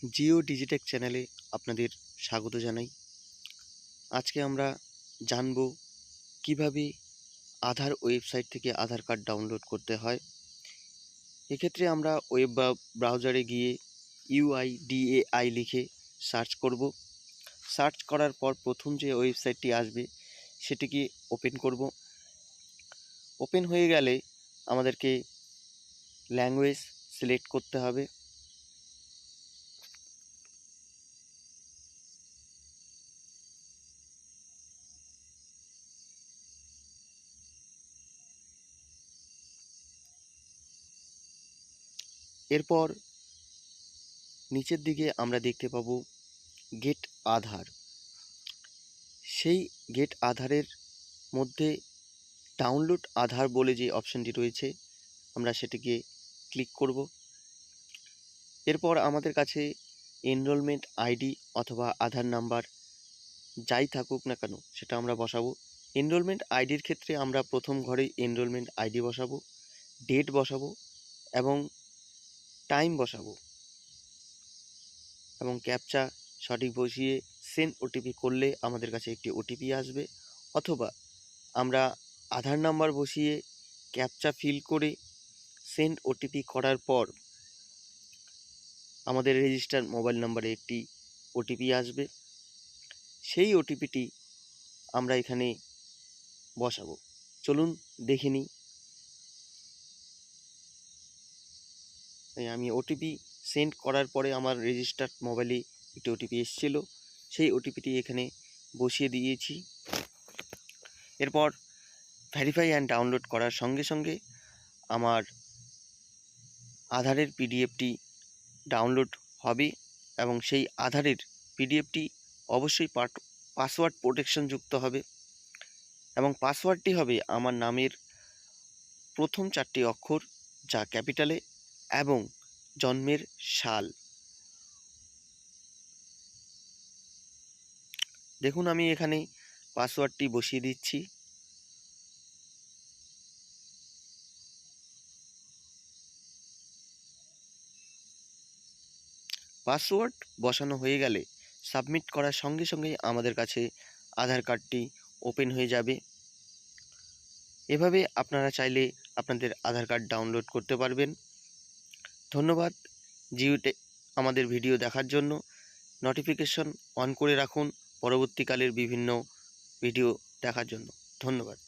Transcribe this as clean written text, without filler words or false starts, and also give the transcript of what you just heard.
Jio Digitech চ্যানেলে আপনাদের স্বাগত জানাই। আজকে আমরা জানব কিভাবে আধার ওয়েবসাইট থেকে আধার কার্ড ডাউনলোড করতে হয়। এক্ষেত্রে আমরা ওয়েব ব্রাউজারে গিয়ে UIDAI লিখে সার্চ করব। সার্চ করার পর প্রথম যে ওয়েবসাইটটি আসবে সেটিকে ওপেন করব। ওপেন হয়ে গেলে আমাদেরকে ল্যাঙ্গুয়েজ সিলেক্ট করতে হবে। এরপর নিচের দিকে আমরা দেখতে পাবো গেট আধার। সেই গেট আধারের মধ্যে ডাউনলোড আধার বলে যে অপশানটি রয়েছে আমরা সেটিকে ক্লিক করব। এরপর আমাদের কাছে এনরোলমেন্ট আইডি অথবা আধার নাম্বার যাই থাকুক না কেন সেটা আমরা বসাবো। এনরোলমেন্ট আইডির ক্ষেত্রে আমরা প্রথম ঘরে এনরোলমেন্ট আইডি বসাবো, ডেট বসাবো এবং টাইম বসাবো এবং ক্যাপচা সঠিক বসিয়ে সেন্ড ওটিপি করলে আমাদের কাছে একটি ওটিপি আসবে, অথবা আমরা আধার নাম্বার বসিয়ে ক্যাপচা ফিল করে সেন্ড ওটিপি করার পর আমাদের রেজিস্টার মোবাইল নাম্বারে একটি ওটিপি আসবে। সেই ওটিপিটি আমরা এখানে বসাবো। চলুন দেখে নিই। আমি ওটিপি সেন্ড করার পরে আমার রেজিস্টার্ড মোবাইলে একটি ওটিপি এসেছিল, সেই ওটিপিটি এখানে বসিয়ে দিয়েছি। এরপর ভেরিফাই অ্যান্ড ডাউনলোড করার সঙ্গে সঙ্গে আমার আধারের পিডিএফটি ডাউনলোড হবে এবং সেই আধারের পিডিএফটি অবশ্যই পাসওয়ার্ড প্রোটেকশন যুক্ত হবে এবং পাসওয়ার্ডটি হবে আমার নামের প্রথম 4টি অক্ষর যা ক্যাপিটালে এবং জন্মের সাল। দেখুন আমি এখানে পাসওয়ার্ডটি বসিয়ে দিচ্ছি। পাসওয়ার্ড বসানো হয়ে গেলে সাবমিট করার সঙ্গে সঙ্গেই আমাদের কাছে আধার কার্ডটি ওপেন হয়ে যাবে। এভাবে আপনারা চাইলে আপনাদের আধার কার্ড ডাউনলোড করতে পারবেন। ধন্যবাদ জিওতে আমাদের ভিডিও দেখার জন্য। নোটিফিকেশন অন করে রাখুন পরবর্তীকালের বিভিন্ন ভিডিও দেখার জন্য। ধন্যবাদ।